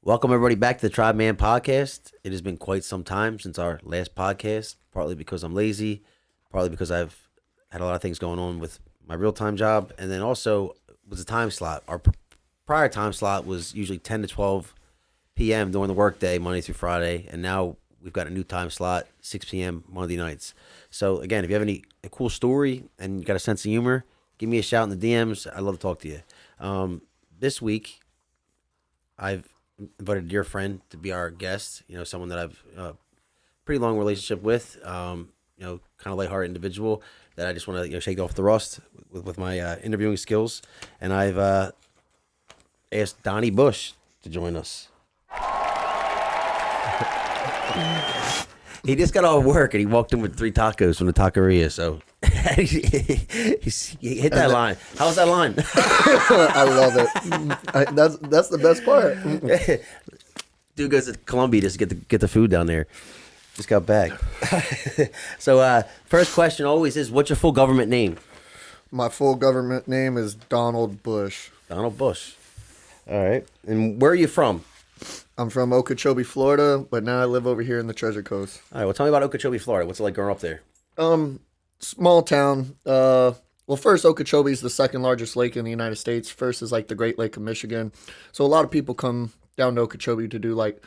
Welcome everybody back to the Tribeman Podcast. It has been quite some time since our last podcast, partly because I'm lazy, partly because I've had a lot of things going on with my real-time job, and then also was a time slot. Our prior time slot was usually 10 to 12 p.m. during the workday, Monday through Friday, and now we've got a new time slot, 6 p.m. Monday nights. So again, if you have a cool story and you got a sense of humor, give me a shout in the DMs. I'd love to talk to you. This week, I've invited a dear friend to be our guest. You know, someone that I've pretty long relationship with. Kind of lighthearted individual that I just want to shake off the rust with my interviewing skills. And I've asked Donnie Bush to join us. He just got off work and he walked in with 3 tacos from the taqueria. So he hit that line. How was that line? I love it. That's the best part. Dude goes to Colombia just to get the food down there. Just got back. So first question always is, what's your full government name? My full government name is Donald Bush. Donald Bush. All right. And where are you from? I'm from Okeechobee, Florida, but now I live over here in the Treasure Coast. All right. Well, tell me about Okeechobee, Florida. What's it like growing up there? Small town. Well, first, Okeechobee is the second largest lake in the United States. First is like the Great Lake of Michigan. So a lot of people come down to Okeechobee to do like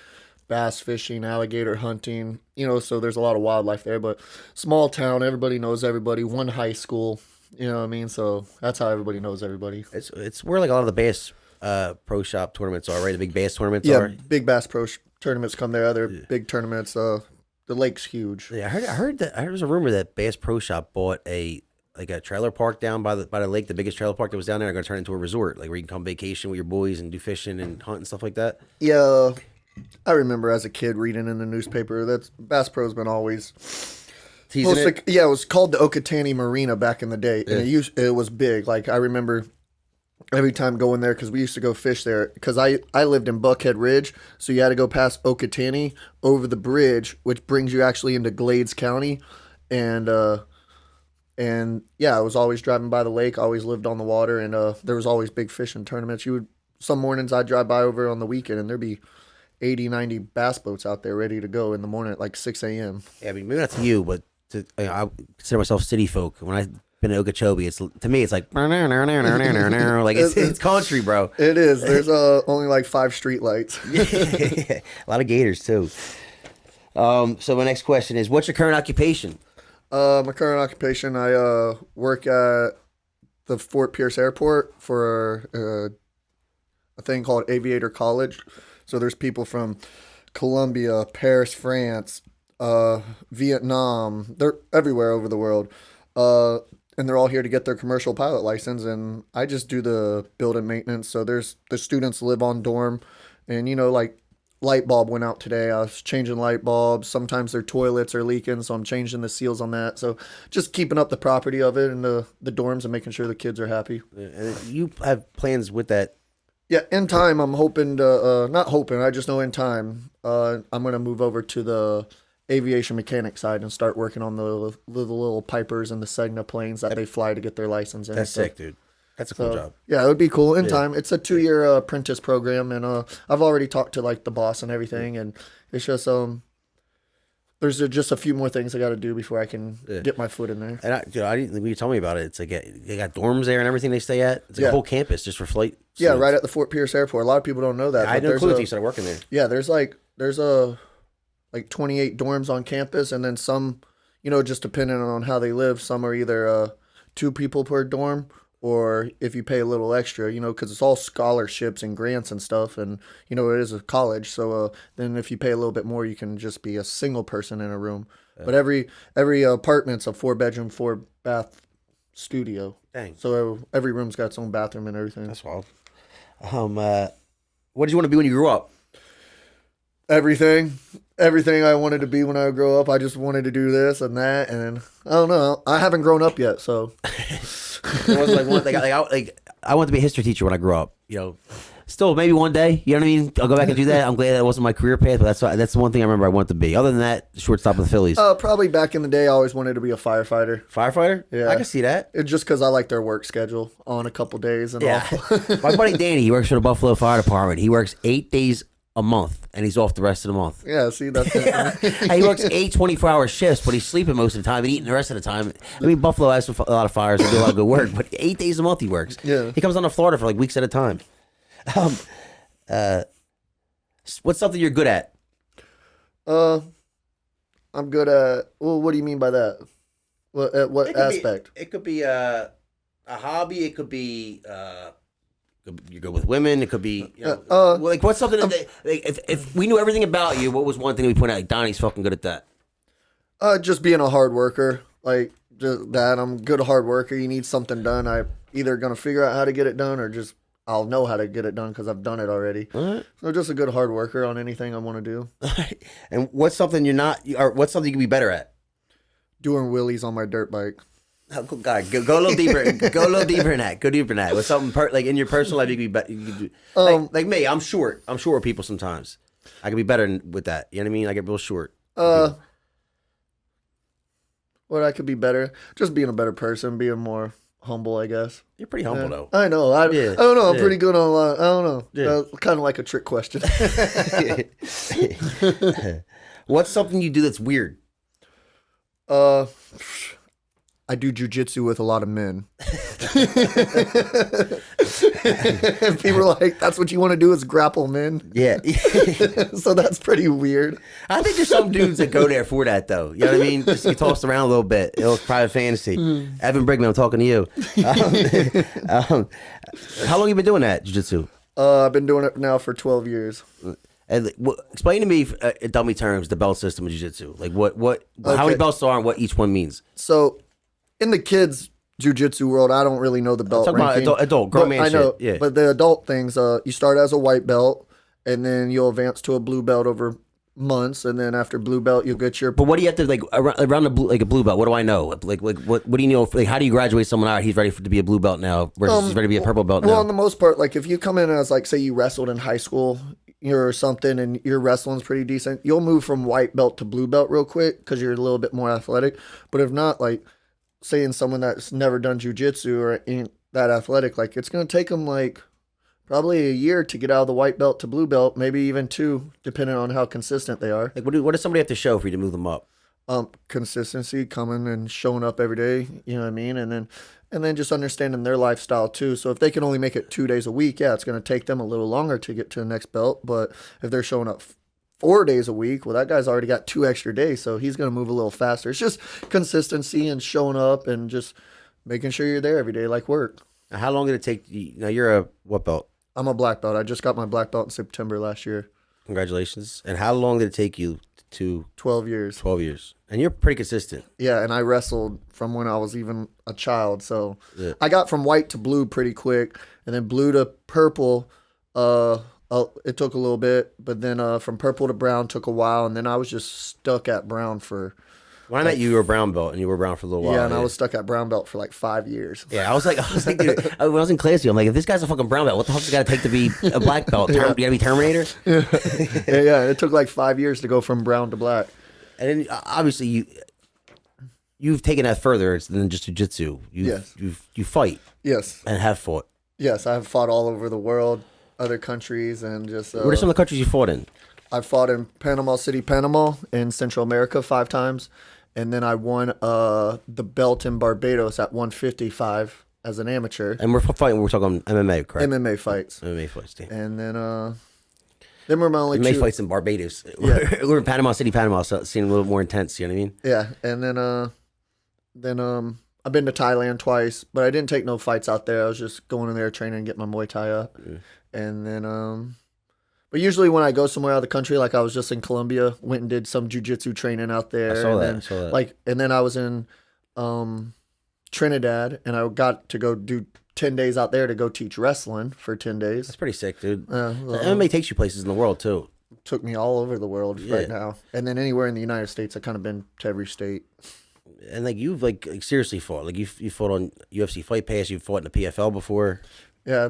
bass fishing, alligator hunting, so there's a lot of wildlife there. But small town, everybody knows everybody. One high school, you know what I mean? So that's how everybody knows everybody. It's where like a lot of the bass pro shop tournaments are, right? The big bass tournaments Yeah, are. big bass tournaments come there. Other big tournaments. The lake's huge. Yeah, I heard that. There was a rumor that Bass Pro Shop bought a trailer park down by the lake, the biggest trailer park that was down there. They're going to turn it into a resort, like where you can come vacation with your boys and do fishing and hunt and stuff like that. Yeah, I remember as a kid reading in the newspaper that Bass Pro's been always teasing it. Yeah, it was called the Okeechobee Marina back in the day, and it was big. Like I remember every time going there, because we used to go fish there, because I lived in Buckhead Ridge, so you had to go past Okeechobee over the bridge, which brings you actually into Glades County, and yeah, I was always driving by the lake, always lived on the water, and there was always big fishing tournaments. Some mornings I'd drive by over on the weekend, and there'd be 80, 90 bass boats out there ready to go in the morning at like 6 a.m. Yeah, I mean, maybe not to you, but I consider myself city folk. When I've been in Okeechobee, to me, it's like, like it's country, bro. It is. There's only like 5 street lights. A lot of gators, too. So my next question is, what's your current occupation? My current occupation, I work at the Fort Pierce Airport for a thing called Aviator College. So there's people from Colombia, Paris, France, Vietnam. They're everywhere over the world. And they're all here to get their commercial pilot license. And I just do the building maintenance. So the students live on dorm. And, like light bulb went out today. I was changing light bulbs. Sometimes their toilets are leaking. So I'm changing the seals on that. So just keeping up the property of it and the dorms and making sure the kids are happy. And you have plans with that? Yeah, in time, I'm hoping to, not hoping, I just know in time, I'm going to move over to the aviation mechanic side and start working on the little Pipers and the Cessna planes that they fly to get their license in. That's sick, dude. That's a cool job. Yeah, it would be cool in time. It's a 2-year apprentice program, and I've already talked to like the boss and everything, and it's just there's just a few more things I got to do before I can get my foot in there. And I didn't. When you told me about it, it's like they got dorms there and everything they stay at. It's like a whole campus just for flight. Yeah, right at the Fort Pierce Airport. A lot of people don't know that. I had no clue until you started working there. Yeah, there's like 28 dorms on campus, and then some, just depending on how they live, some are either 2 people per dorm, or if you pay a little extra, because it's all scholarships and grants and stuff, and it is a college. So then if you pay a little bit more, you can just be a single person in a room. But every apartment's a 4-bedroom, 4-bath studio. Dang. So every room's got its own bathroom and everything. That's wild. What did you want to be when you grew up? Everything I wanted to be when I grow up. I just wanted to do this and that, and I don't know. I haven't grown up yet, so. It was I wanted to be a history teacher when I grew up. Still maybe one day. You know what I mean? I'll go back and do that. I'm glad that wasn't my career path, but that's the one thing I remember I wanted to be. Other than that, shortstop of the Phillies. Probably back in the day, I always wanted to be a firefighter. Firefighter? Yeah, I can see that. It's just because I like their work schedule on a couple days and off. My buddy Danny, he works for the Buffalo Fire Department. He works 8 days a month, and he's off the rest of the month. Yeah, see, that's He works 8 24-hour shifts, but he's sleeping most of the time and eating the rest of the time. I mean, Buffalo has a lot of fires and do a lot of good work, but 8 days a month he works. Yeah. He comes down to Florida for like weeks at a time. What's something you're good at? I'm good at. Well, what do you mean by that? At what aspect? It could be a hobby. It could be you're good with women. It could be like what's something that if we knew everything about you, what was one thing we point out? Like Donnie's fucking good at that. Just being a hard worker. Like just that, I'm good hard worker. You need something done, I either gonna figure out how to get it done or just I'll know how to get it done because I've done it already. Right. So just a good hard worker on anything I want to do. And what's something you're not? Or what's something you can be better at? Doing wheelies on my dirt bike. Oh, God, go a little deeper. Go a little deeper in that. Go deeper in that. What's something like in your personal life you can be better? You can do, like me, I'm short. I'm short with people sometimes. I can be better with that. You know what I mean? I get real short. What I could be better? Just being a better person, being more humble, I guess. You're pretty humble though. I know. I don't know. I'm pretty good on a lot. I don't know. Yeah. Kind of like a trick question. What's something you do that's weird? I do jujitsu with a lot of men. People are like, that's what you want to do is grapple men? Yeah. So that's pretty weird. I think there's some dudes that go there for that, though. You know what I mean? Just get tossed around a little bit. It looks private fantasy. Evan Brigman, I'm talking to you. How long you been doing that, jiu-jitsu? I've been doing it now for 12 years. And explain to me in dummy terms the belt system of jiu-jitsu. Like how many belts there are and what each one means. So in the kids' jiu-jitsu world, I don't really know the belt ranking. About adult grown man I know, shit. Yeah. but the adult things, you start as a white belt, and then you'll advance to a blue belt over months, and then after blue belt, you'll get your. But what do you have to like around the blue, like a blue belt? What do I know? Like what do you know? Like how do you graduate someone out? He's ready to be a blue belt now versus he's ready to be a purple belt now. Well, on the most part, like if you come in as like say you wrestled in high school or something, and your wrestling's pretty decent, you'll move from white belt to blue belt real quick because you're a little bit more athletic. But if not, like. Saying someone that's never done jiu-jitsu or ain't that athletic, like it's going to take them like probably a year to get out of the white belt to blue belt, maybe even 2, depending on how consistent they are. Like what does somebody have to show for you to move them up? Consistency, coming and showing up every day, you know what I mean? And then just understanding their lifestyle too. So if they can only make it 2 days a week, yeah, it's going to take them a little longer to get to the next belt. But if they're showing up 4 days a week, well, that guy's already got 2 extra days, so he's going to move a little faster. It's just consistency and showing up and just making sure you're there every day like work. Now, how long did it take you? Now, you're a what belt? I'm a black belt. I just got my black belt in September last year. Congratulations. And how long did it take you to? 12 years. 12 years. And you're pretty consistent. Yeah, and I wrestled from when I was even a child, so yeah. I got from white to blue pretty quick, and then blue to purple, it took a little bit, but then from purple to brown took a while, and then I was just stuck at brown for. When I met you, you were a brown belt, and you were brown for a little while. Yeah, and I was stuck at brown belt for like 5 years. Yeah, I was like, dude, when I was in class, I'm like, if this guy's a fucking brown belt, what the fuck's it got to take to be a black belt? You got to be Terminator? yeah, it took like 5 years to go from brown to black. And then obviously you've taken that further than just jiu-jitsu. Yes. You fight. Yes. And have fought. Yes, I've fought all over the world. Other countries and just what are some of the countries you fought in? I fought in Panama City, Panama, in Central America 5 times, and then I won the belt in Barbados at 155 as an amateur. And we're fighting. We're talking MMA, correct? MMA fights. MMA fights. Damn. And then we're my only MMA 2 fights in Barbados. Yeah. We're in Panama City, Panama, so it seemed a little more intense. You know what I mean? Yeah, and then I've been to Thailand twice, but I didn't take no fights out there. I was just going in there training and get my Muay Thai up. Yeah. And then, but usually when I go somewhere out of the country, like I was just in Colombia, went and did some jiu-jitsu training out there. I saw and that. And then I was in Trinidad, and I got to go do 10 days out there to go teach wrestling for 10 days. That's pretty sick, dude. MMA takes you places in the world, too. Took me all over the world right now. And then anywhere in the United States, I've kind of been to every state. And like you've like seriously fought. Like you fought on UFC Fight Pass. You've fought in the PFL before. Yeah,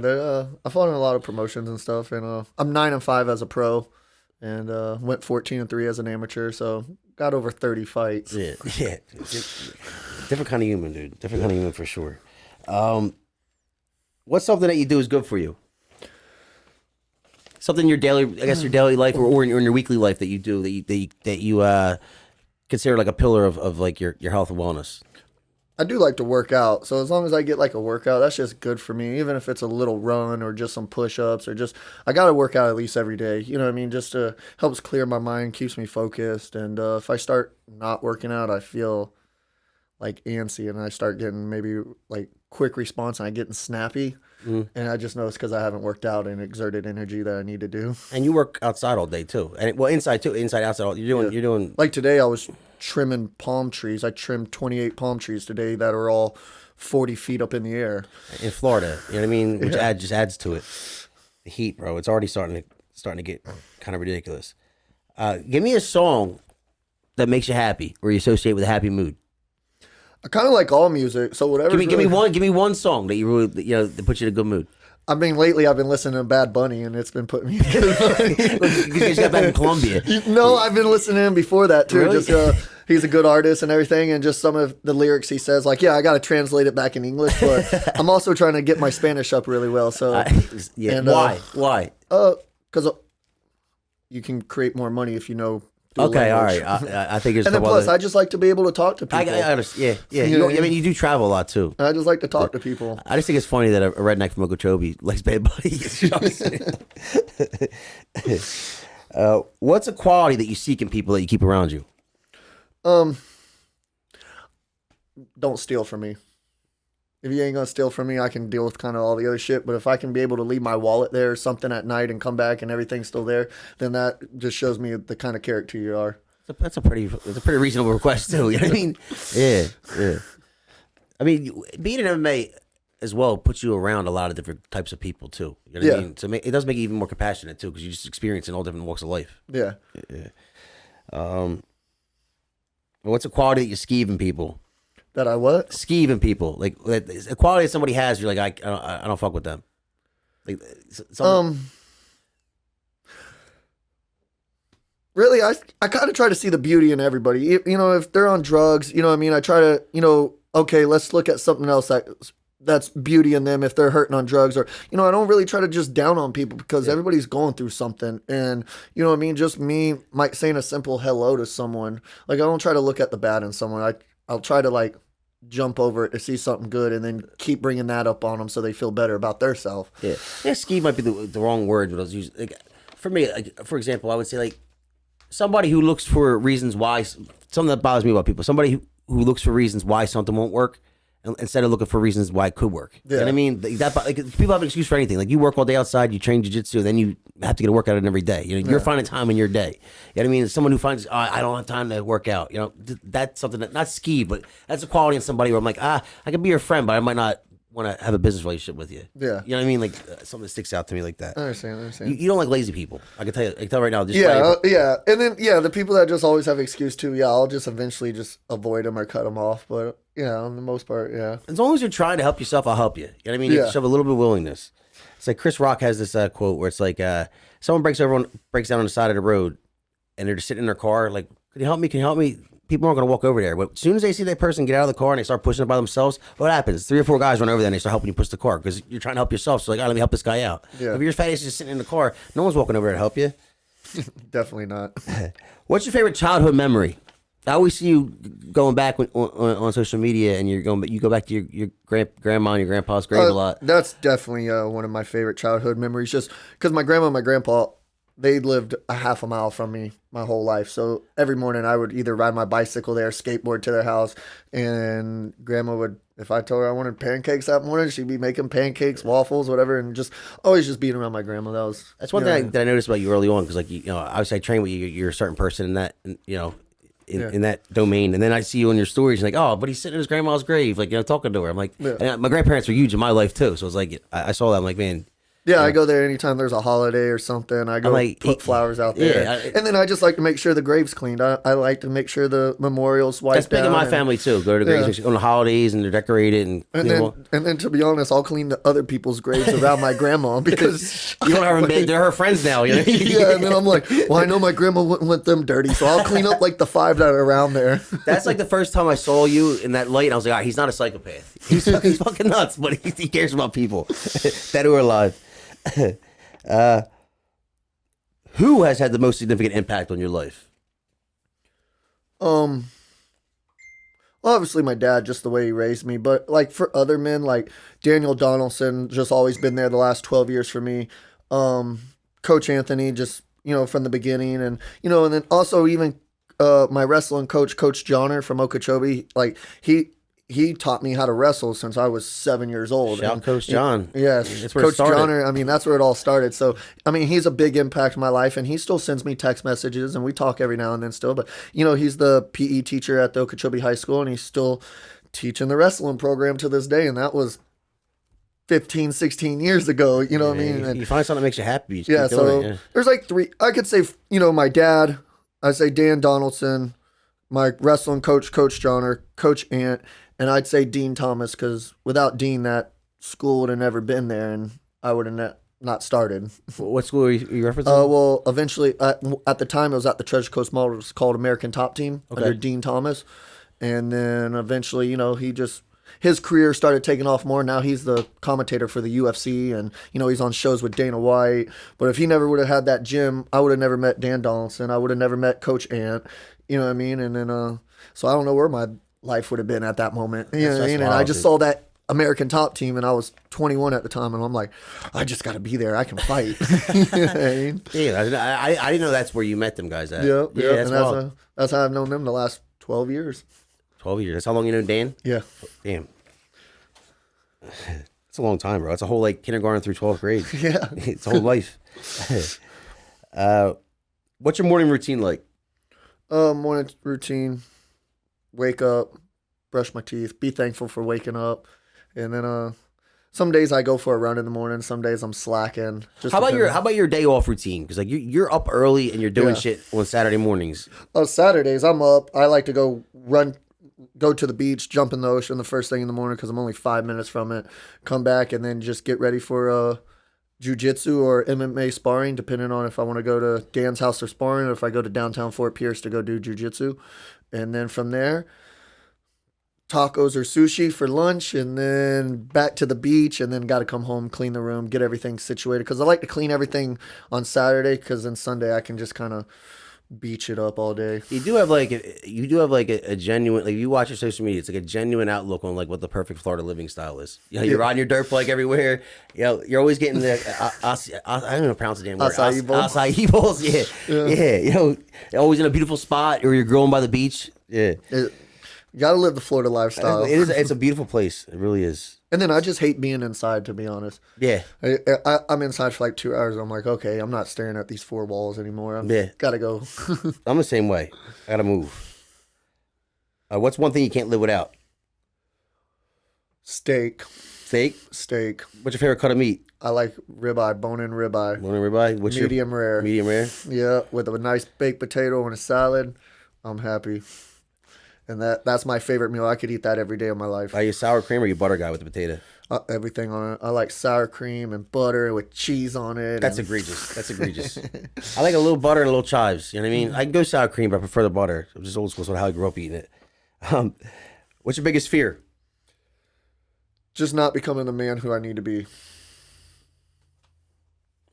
I fought in a lot of promotions and stuff, and I'm 9-5 as a pro, and went 14-3 as an amateur, so got over 30 fights. Yeah. Different kind of human, dude. Different kind of human for sure. What's something that you do is good for you? something in your daily, I guess your daily life or in your weekly life that you do that you consider like a pillar of like your health and wellness? I do like to work out, so as long as I get like a workout, that's just good for me. Even if it's a little run or just some push-ups or just, I gotta work out at least every day. You know what I mean? Just helps clear my mind, keeps me focused. And if I start not working out, I feel like antsy, and I start getting maybe like quick response, and I getting snappy. And I just know it's because I haven't worked out and exerted energy that I need to do. And you work outside all day too, and well, inside too, inside, outside. You're doing. Like today, I was trimming palm trees. I trimmed 28 palm trees today that are all 40 feet up in the air in Florida. You know what I mean? Which just adds to it. The heat, bro. It's already starting to get kind of ridiculous. Give me a song that makes you happy, or you associate with a happy mood. I kind of like all music, so whatever. Give me one song that you really that puts you in a good mood. I mean, lately I've been listening to Bad Bunny, and it's been putting me in a good mood. Because you just got back in Colombia. No, I've been listening to him before that too. Really? Just he's a good artist and everything, and just some of the lyrics he says, like, yeah, I got to translate it back in English, but I'm also trying to get my Spanish up really well. So, Why? Because you can create more money if you know. Okay, all right. I think it's. And then plus, I just like to be able to talk to people. I understand. Yeah. I mean, you do travel a lot too. I just like to talk to people. I just think it's funny that a redneck from Okeechobee likes Bad Bunny. What's a quality that you seek in people that you keep around you? Don't steal from me. If you ain't gonna steal from me, I can deal with kind of all the other shit. But if I can be able to leave my wallet there or something at night and come back and everything's still there, then that just shows me the kind of character you are. That's a pretty reasonable request too. You know what I mean? Yeah. I mean, being an MMA as well puts you around a lot of different types of people too. You know what I mean? So it does make you even more compassionate too, because you just experience in all different walks of life. Yeah. What's a quality that you skeeve in people? That I what? Skeeve in people, like a quality that somebody has. You're like, I don't fuck with them. Like, really, I kind of try to see the beauty in everybody. You know, if they're on drugs, you know what I mean? I try to, okay, let's look at something else that's beauty in them if they're hurting on drugs. Or, I don't really try to just down on people because everybody's going through something. And, you know what I mean? Just me saying a simple hello to someone. Like, I don't try to look at the bad in someone. I'll try to, like, jump over it to see something good and then keep bringing that up on them so they feel better about their self. Yeah, skeeve might be the wrong word, but I was using, like, for me, like, for example, I would say, like, somebody who looks for reasons why, something that bothers me about people, somebody who looks for reasons why something won't work instead of looking for reasons why it could work. Yeah. You know what I mean? Like, people have an excuse for anything. Like, you work all day outside, you train jiu-jitsu, then you have to get a workout in every day. You're finding time in your day. You know what I mean? Someone who finds, I don't have time to work out. That's something that, not ski, but that's a quality in somebody where I'm like, I can be your friend, but I might not want to have a business relationship with you. Yeah. You know what I mean? Like, something that sticks out to me like that. I understand. You don't like lazy people. I can tell right now. Yeah. And then, the people that just always have excuse too, I'll just eventually just avoid them or cut them off. But, on the most part, yeah. As long as you're trying to help yourself, I'll help you. You know what I mean? You show a little bit of willingness. It's like Chris Rock has this quote where it's like, someone breaks down on the side of the road and they're just sitting in their car, like, can you help me? Can you help me? People aren't going to walk over there. But as soon as they see that person get out of the car and they start pushing it by themselves, what happens? 3 or 4 guys run over there and they start helping you push the car because you're trying to help yourself. So, like, let me help this guy out. Yeah. If your fat ass is just sitting in the car, no one's walking over there to help you. Definitely not. What's your favorite childhood memory? I always see you going back on social media, and you go back to your grandma and your grandpa's grave a lot. That's definitely one of my favorite childhood memories. Just because my grandma and my grandpa, they lived a half a mile from me my whole life. So every morning I would either ride my bicycle there, skateboard to their house, and grandma would, if I told her I wanted pancakes that morning, she'd be making pancakes, waffles, whatever, and just always just being around my grandma. That's one thing that I noticed about you early on, because, like, obviously I trained with you. You're a certain person in that, in that domain, and then I see you in your stories, like, oh, but he's sitting in his grandma's grave, like, talking to her. I'm like, and my grandparents were huge in my life too, so it's like I saw that. I'm like, man. Yeah, I go there anytime there's a holiday or something. I go put flowers out there. And then I just like to make sure the grave's cleaned. I like to make sure the memorial's wiped down. That's big in my family too. Go to the graves on the holidays and they're decorated. And then to be honest, I'll clean the other people's graves around my grandma because you don't have them. They're her friends now. You know? Yeah, and then I'm like, well, I know my grandma wouldn't want them dirty, so I'll clean up like the 5 that are around there. That's like the first time I saw you in that light. And I was like, he's not a psychopath. He's fucking nuts, but he cares about people that who are alive. Who has had the most significant impact on your life? Well, obviously my dad, just the way he raised me, but like for other men, like Daniel Donaldson, just always been there the last 12 years for me. Coach Anthony, just, from the beginning, and, and then also even my wrestling coach, Coach Johnner from Okeechobee, like he taught me how to wrestle since I was 7 years old. Shout Coach John. Yes, That's where Coach it started. Johnner. That's where it all started. So, he's a big impact in my life, and he still sends me text messages, and we talk every now and then still. But, he's the PE teacher at the Okeechobee High School, and he's still teaching the wrestling program to this day, and that was 15, 16 years ago, what I mean? And, you find something that makes you happy. There's like three. I could say, my dad, I'd say Dan Donaldson, my wrestling coach, Coach Johnner, Coach Ant, and I'd say Dean Thomas, because without Dean, that school would have never been there, and I would have not started. What school are you referencing? Well, eventually, at the time, it was at the Treasure Coast Mall. It was called American Top Team under Dean Thomas. And then eventually, his career started taking off more. Now he's the commentator for the UFC, and, he's on shows with Dana White. But if he never would have had that gym, I would have never met Dan Donaldson. I would have never met Coach Ant. You know what I mean? And then, so I don't know where my life would have been at that moment. You know what I mean? And I just saw that American Top Team, and I was 21 at the time, and I'm like, I just got to be there. I can fight. You know what I mean? Yeah, I didn't know that's where you met them guys at. Yeah, that's how I've known them the last 12 years. 12 years. That's how long you know Dan? Yeah. Damn. That's a long time, bro. That's a whole kindergarten through 12th grade. Yeah. It's a whole life. What's your morning routine like? Morning routine, wake up, brush my teeth, be thankful for waking up. And then some days I go for a run in the morning. Some days I'm slacking. How about your day off routine? Because you're up early and you're doing shit on Saturday mornings. Saturdays I'm up. I like to go to the beach, jump in the ocean the first thing in the morning because I'm only 5 minutes from it. Come back and then just get ready for jiu-jitsu or MMA sparring, depending on if I want to go to Dan's house for sparring or if I go to downtown Fort Pierce to go do jiu-jitsu. And then from there, tacos or sushi for lunch, and then back to the beach, and then got to come home, clean the room, get everything situated. Because I like to clean everything on Saturday, because then Sunday I can just kind of beach it up all day. You do have a genuine, you watch your social media, it's like a genuine outlook on what the perfect Florida living style is. You're riding your dirt bike everywhere. You're always getting the I don't know how to pronounce the damn word. Acai bowls. Yeah. Always in a beautiful spot, or you're grilling by the beach. Yeah. You gotta live the Florida lifestyle. It's a beautiful place. It really is. And then I just hate being inside, to be honest. Yeah. I'm inside for 2 hours. I'm like, okay, I'm not staring at these four walls anymore. Gotta go. I'm the same way. I gotta move. What's one thing you can't live without? Steak. Steak? What's your favorite cut of meat? I like ribeye, bone-in ribeye. Bone-in ribeye? Medium rare. Medium rare? Yeah, with a nice baked potato and a salad. I'm happy. And that's my favorite meal. I could eat that every day of my life. Are you a sour cream or you butter guy with the potato? Everything on it. I like sour cream and butter with cheese on it. That's egregious. I like a little butter and a little chives. You know what I mean? I can go sour cream, but I prefer the butter. I'm just old school, so how I grew up eating it. What's your biggest fear? Just not becoming the man who I need to be.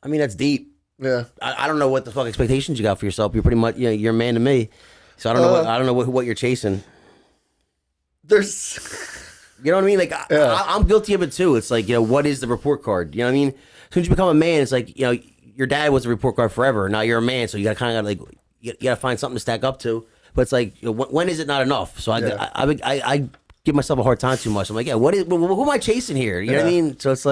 I mean, that's deep. Yeah. I don't know what the fuck expectations you got for yourself. You're pretty much, you're a man to me. So I don't know what you're chasing. There's, you know what I mean? I'm guilty of it too. It's what is the report card? You know what I mean? As soon as you become a man, it's your dad was a report card forever. Now you're a man, so you got kind of you got to find something to stack up to. But it's when is it not enough? So I give myself a hard time too much. I'm like, who am I chasing here? You know what I mean? So it's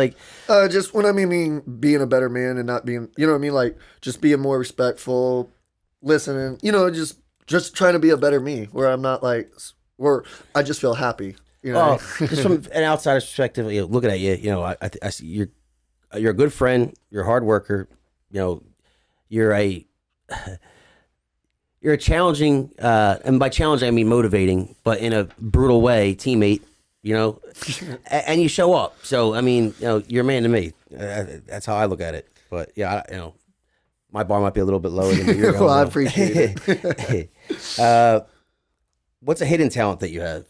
just when I mean being a better man and not being, you know what I mean? Just being more respectful, listening, just trying to be a better me, where I'm not where I just feel happy. Just from an outsider's perspective, looking at you, I see you're a good friend, you're a hard worker, you're a challenging, and by challenging I mean motivating, but in a brutal way, teammate, and you show up. So I mean, you're a man to me. That's how I look at it. But yeah, my bar might be a little bit lower than yours. Well, I appreciate it. What's a hidden talent that you have?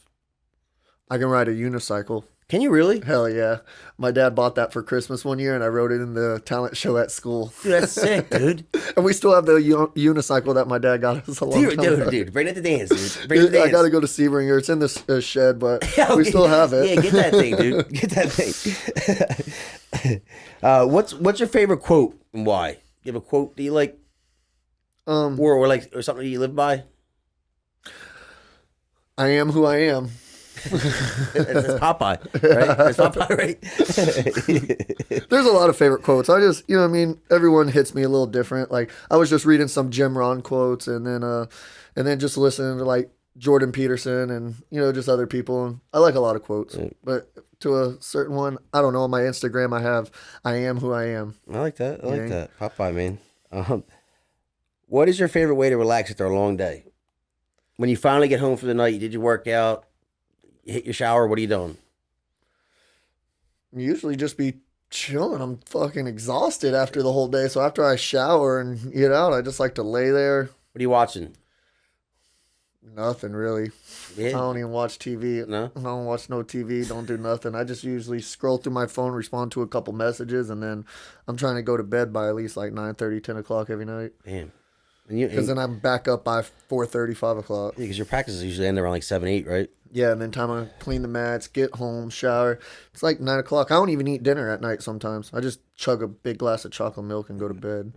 I can ride a unicycle. Can you really? Hell yeah. My dad bought that for Christmas one year, and I rode it in the talent show at school. Dude, that's sick, dude. And we still have the unicycle that my dad got us a long time ago. Dude, bring it to dance, dude. Bring it to dance. I got to go to Sebring. It's in the shed, but Okay. we still have it. Yeah, get that thing, dude. Get that thing. What's your favorite quote and why? You have a quote that you like, or something that you live by? I am who I am. It's Popeye, right? It's Popeye, right? There's a lot of favorite quotes. I just, you know what I mean? Everyone hits me a little different. Like, I was just reading some Jim Rohn quotes and then just listening to like Jordan Peterson and, you know, just other people. And I like a lot of quotes, but to a certain one, I don't know. On my Instagram, I have, I am who I am. I like that. I like that. Popeye, man. What is your favorite way to relax after a long day? When you finally get home for the night, you did your workout, you hit your shower, what are you doing? Usually just be chilling. I'm fucking exhausted after the whole day. So after I shower and get out, I just like to lay there. What are you watching? Nothing really. Yeah. I don't even watch TV. No? I don't watch no TV. Don't do nothing. I just usually scroll through my phone, respond to a couple messages, and then I'm trying to go to bed by at least like 9:30, 10 o'clock every night. Damn. Because then I'm back up by 4:30, 5 o'clock. Yeah, because your practices usually end around like 7, 8, right? Yeah, and then time I clean the mats, get home, shower. It's like 9 o'clock. I don't even eat dinner at night sometimes. I just chug a big glass of chocolate milk and go to bed.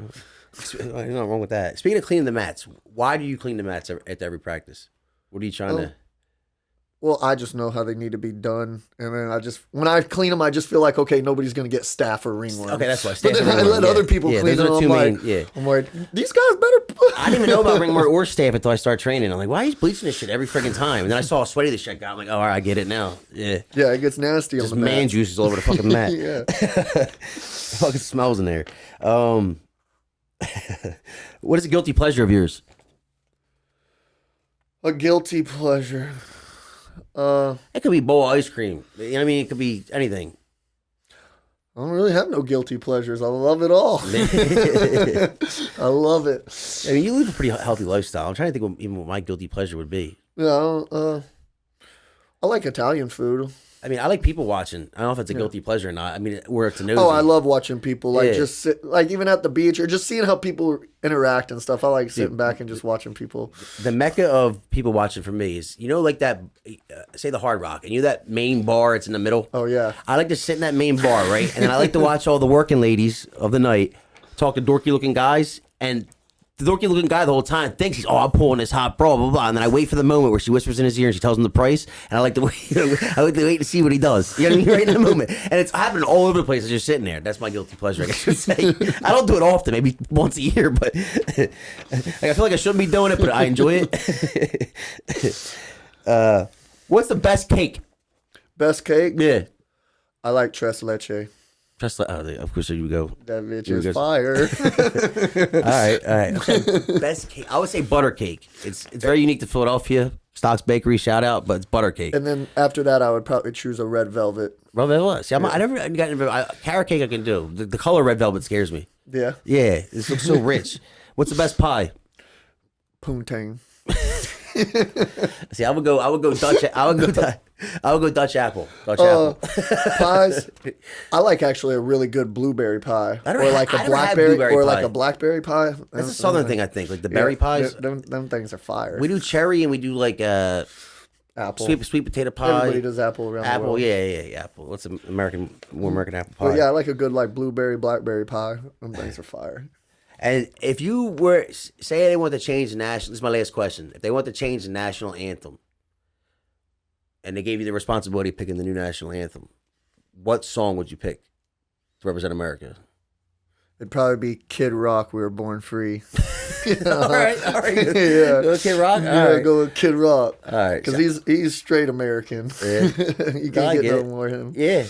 There's nothing wrong with that. Speaking of cleaning the mats, why do you clean the mats at every practice? What are you trying to... Well, I just know how they need to be done, and then when I clean them, I just feel like, okay, nobody's gonna get staph or ringworm. Okay, that's why. But then I let other people clean them. I'm like, these guys better. I didn't even know about ringworm or staph until I started training. I'm like, why are you bleaching this shit every freaking time? And then I saw how sweaty this shit got. I'm like, oh, all right, I get it now. Yeah. Yeah, it gets nasty Just on the man mat. juices all over the fucking mat. Yeah. Fucking smells in there. What is a guilty pleasure of yours? A guilty pleasure. It could be bowl of ice cream. You know what I mean? It could be anything. I don't really have no guilty pleasures. I love it all. I love it. I mean, you live a pretty healthy lifestyle. I'm trying to think what my guilty pleasure would be. Yeah, I like Italian food. I mean, I like people watching. I don't know if it's a guilty pleasure or not. I mean, where it's a nosy. Oh, I love watching people like Yeah. just sit, like even at the beach or just seeing how people interact and stuff. I like sitting back and just watching people. The mecca of people watching for me is, you know, like that, say the Hard Rock, and you know that main bar, it's in the middle? Oh yeah. I like to sit in that main bar, right? And then I like to watch all the working ladies of the night talk to dorky looking guys, and the dorky looking guy the whole time thinks he's, I'm pulling this hot bra, blah, blah, and then I wait for the moment where she whispers in his ear and she tells him the price, and I like to wait, I like to wait to see what he does. You know what I mean? Right in the moment. And it's happening all over the place as you're sitting there. That's my guilty pleasure, I guess you should say. I don't do it often, maybe once a year, but like, I feel like I shouldn't be doing it, but I enjoy it. What's the best cake? Best cake? Yeah. I like tres leche. Just like, of course, there you go. That bitch Here we is go. fire. All right. Best cake. I would say butter cake. It's very unique to Philadelphia. Stock's Bakery, shout out, but it's butter cake. And then after that, I would probably choose a red velvet. Red velvet. See, I never got carrot cake. I can do the color red velvet scares me. Yeah. Yeah, it looks so rich. What's the best pie? Poontang. See, I would go Dutch. I would go Dutch apple. Dutch apple. Pies. I like actually a really good blueberry pie, I don't or ha- like I a never had blackberry, blueberry or pie. like a blackberry pie. That's a southern thing, I think. Like the berry pies. Them things are fire. We do cherry and we do like Apple. sweet potato pie. Everybody does apple around the Apple, world. yeah, apple. What's more American apple pie? But yeah, I like a good like blueberry, blackberry pie. Them things are fire. And if you were, say they want to change the national, this is my last question. If they want to change the national anthem and they gave you the responsibility of picking the new national anthem, what song would you pick to represent America? It'd probably be Kid Rock, We Were Born Free. All right. Yeah. Go Kid Rock? Yeah, All right. go with Kid Rock. All right. Because he's straight American. Yeah. You I can't get get no it. more of him. Yeah.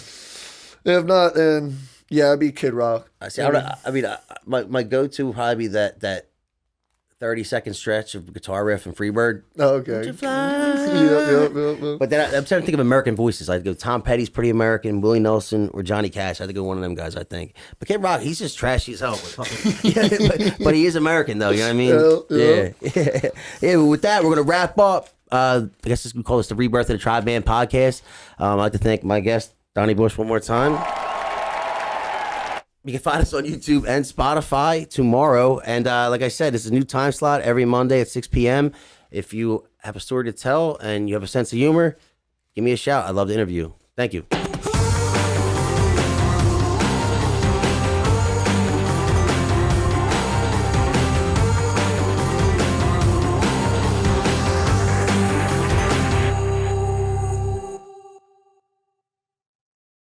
If not, then yeah, it'd be Kid Rock. I see. My go-to would probably be that 30-second stretch of guitar riff and Freebird. Oh, okay. Yep, Yep. But then I'm trying to think of American voices. I'd go Tom Petty's pretty American, Willie Nelson, or Johnny Cash. I had to go one of them guys, I think. But Kid Rock, he's just trashy as hell. But he is American, though. You know what I mean? Yeah. Yeah. But with that, we're going to wrap up. I guess we call this the rebirth of the Tribeman Podcast. I'd like to thank my guest, Donnie Bush, one more time. You can find us on YouTube and Spotify tomorrow. And like I said, it's a new time slot every Monday at 6 p.m. If you have a story to tell and you have a sense of humor, give me a shout. I'd love to interview you. Thank you.